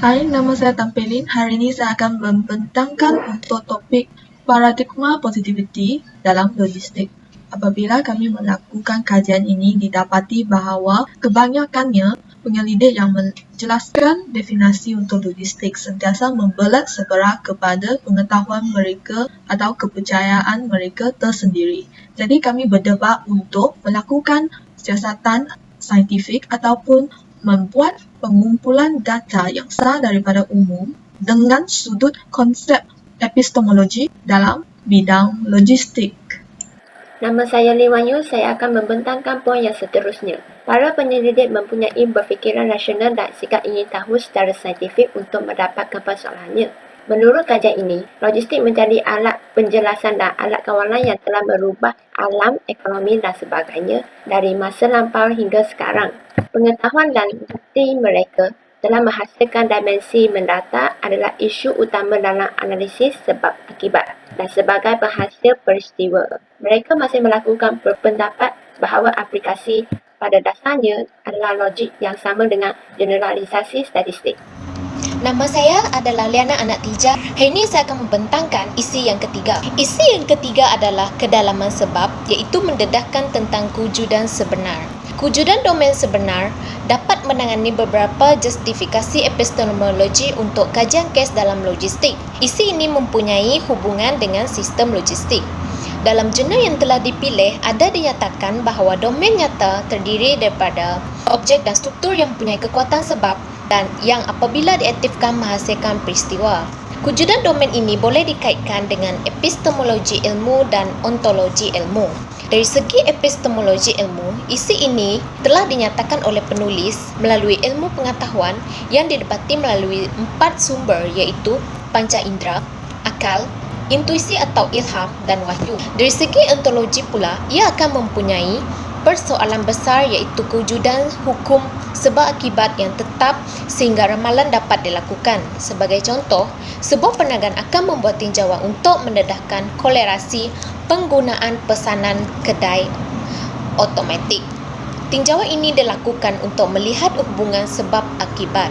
Hai, nama saya Tampelin. Hari ini saya akan membentangkan untuk topik paradigma positivity dalam logistik. Apabila kami melakukan kajian ini, didapati bahawa kebanyakannya penyelidik yang menjelaskan definisi untuk logistik sentiasa membelat sebelah kepada pengetahuan mereka atau kepercayaan mereka tersendiri. Jadi kami berdebat untuk melakukan siasatan saintifik ataupun membuat pengumpulan data yang sah daripada umum dengan sudut konsep epistemologi dalam bidang logistik. Nama saya Lee Wan Yu, saya akan membentangkan poin yang seterusnya. Para penyelidik mempunyai berfikiran rasional dan sikap ingin tahu secara saintifik untuk mendapatkan persoalannya. Menurut kajian ini, logistik menjadi alat penjelasan dan alat kawalan yang telah merubah alam, ekonomi dan sebagainya dari masa lampau hingga sekarang. Pengetahuan dan bukti mereka telah menghasilkan dimensi mendata adalah isu utama dalam analisis sebab akibat dan sebagai penghasil peristiwa. Mereka masih melakukan berpendapat bahawa aplikasi pada dasarnya adalah logik yang sama dengan generalisasi statistik. Nama saya adalah Liana Anak Tija. Hari ini saya akan membentangkan isi yang ketiga. Isi yang ketiga adalah kedalaman sebab, iaitu mendedahkan tentang kewujudan sebenar. Kewujudan domain sebenar dapat menangani beberapa justifikasi epistemologi untuk kajian kes dalam logistik. Isi ini mempunyai hubungan dengan sistem logistik. Dalam jurnal yang telah dipilih, ada dinyatakan bahawa domain nyata terdiri daripada objek dan struktur yang mempunyai kekuatan sebab dan yang apabila diaktifkan menghasilkan peristiwa. Kewujudan domain ini boleh dikaitkan dengan epistemologi ilmu dan ontologi ilmu. Dari segi epistemologi ilmu, isi ini telah dinyatakan oleh penulis melalui ilmu pengetahuan yang didapati melalui 4 sumber iaitu panca indera, akal, intuisi atau ilham dan wahyu. Dari segi ontologi pula, ia akan mempunyai persoalan besar iaitu kewujudan hukum sebab akibat yang tetap sehingga ramalan dapat dilakukan. Sebagai contoh, sebuah perniagaan akan membuat tinjauan untuk mendedahkan kolerasi penggunaan pesanan kedai automatik. Tinjauan ini dilakukan untuk melihat hubungan sebab akibat.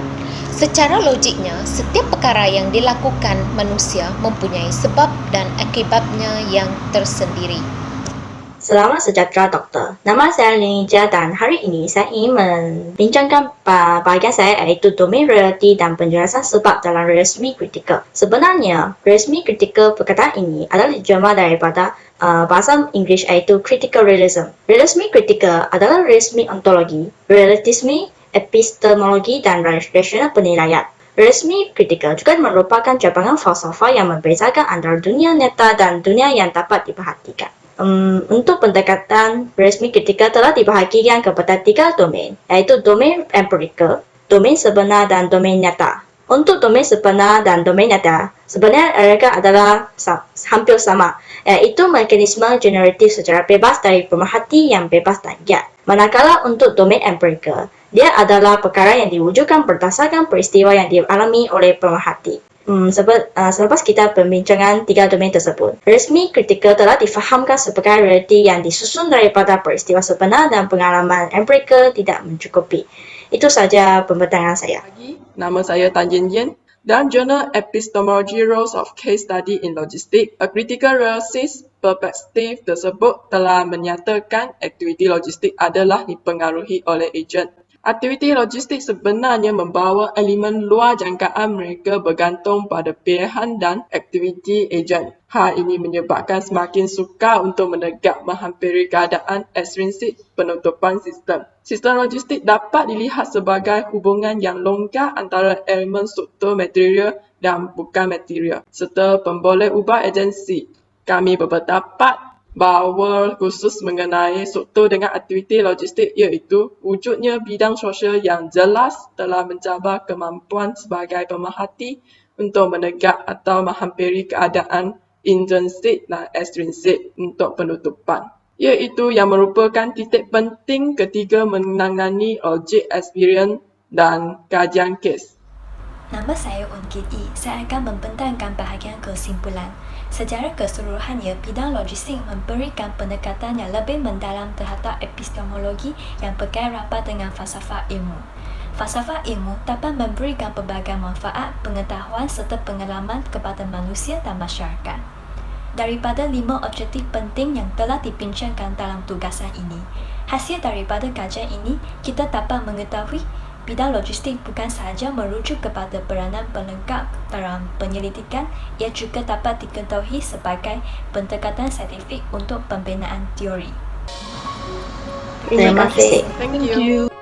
Secara logiknya, setiap perkara yang dilakukan manusia mempunyai sebab dan akibatnya yang tersendiri. Selamat sejahtera Doktor. Nama saya Lin Jia dan hari ini saya ingin membincangkan bahagian saya iaitu domain realiti dan penjelasan sebab dalam realisme kritikal. Sebenarnya, realisme kritikal perkataan ini adalah diterjemah daripada bahasa Inggeris iaitu critical realism. Realisme kritikal adalah realisme ontologi, relativisme, epistemologi dan rasional penilaian. Realisme kritikal juga merupakan cabangan falsafah yang membezakan antara dunia nyata dan dunia yang dapat diperhatikan. Untuk pendekatan realisme kritikal telah dibahagikan kepada 3 domain, iaitu domain empirikal, domain sebenar dan domain nyata. Untuk domain sebenar dan domain nyata, sebenarnya mereka adalah hampir sama, iaitu mekanisme generatif secara bebas dari pemerhati yang bebas dan giat. Manakala untuk domain empirikal, dia adalah perkara yang diwujudkan berdasarkan peristiwa yang dialami oleh pemerhati. Selepas kita perbincangan 3 domain tersebut, realisme kritikal telah difahamkan sebagai realiti yang disusun daripada peristiwa sebenar dan pengalaman empirikal tidak mencukupi. Itu saja pembentangan saya. Nama saya Tan Yin Yin. Dalam jurnal Epistemology Roles of Case Study in Logistics, a critical realistic perspective tersebut telah menyatakan aktiviti logistik adalah dipengaruhi oleh ejen. Aktiviti logistik sebenarnya membawa elemen luar jangkaan mereka bergantung pada pilihan dan aktiviti ejen. Hal ini menyebabkan semakin sukar untuk menegak menghampiri keadaan ekstrinsik penutupan sistem. Sistem logistik dapat dilihat sebagai hubungan yang longgar antara elemen struktur material dan bukan material, serta pemboleh ubah agensi. Kami berpendapat bahawa khusus mengenai struktur dengan aktiviti logistik iaitu wujudnya bidang sosial yang jelas telah mencabar kemampuan sebagai pemerhati untuk menegak atau menghampiri keadaan intrinsik dan ekstrinsik untuk penutupan, iaitu yang merupakan titik penting ketiga menangani objek experience dan kajian kes. Nama saya Wan Kit Yi. Saya akan membentangkan bahagian kesimpulan. Secara keseluruhannya, bidang logistik memberikan pendekatan yang lebih mendalam terhadap epistemologi yang berkait rapat dengan falsafah ilmu. Falsafah ilmu dapat memberikan pelbagai manfaat, pengetahuan serta pengalaman kepada manusia dan masyarakat. Daripada 5 objektif penting yang telah dibincangkan dalam tugasan ini, hasil daripada kajian ini kita dapat mengetahui bidang logistik bukan sahaja merujuk kepada peranan pelengkap dalam penyelidikan, ia juga dapat diketahui sebagai pendekatan saintifik untuk pembinaan teori. Terima kasih. Thank Thank you. you.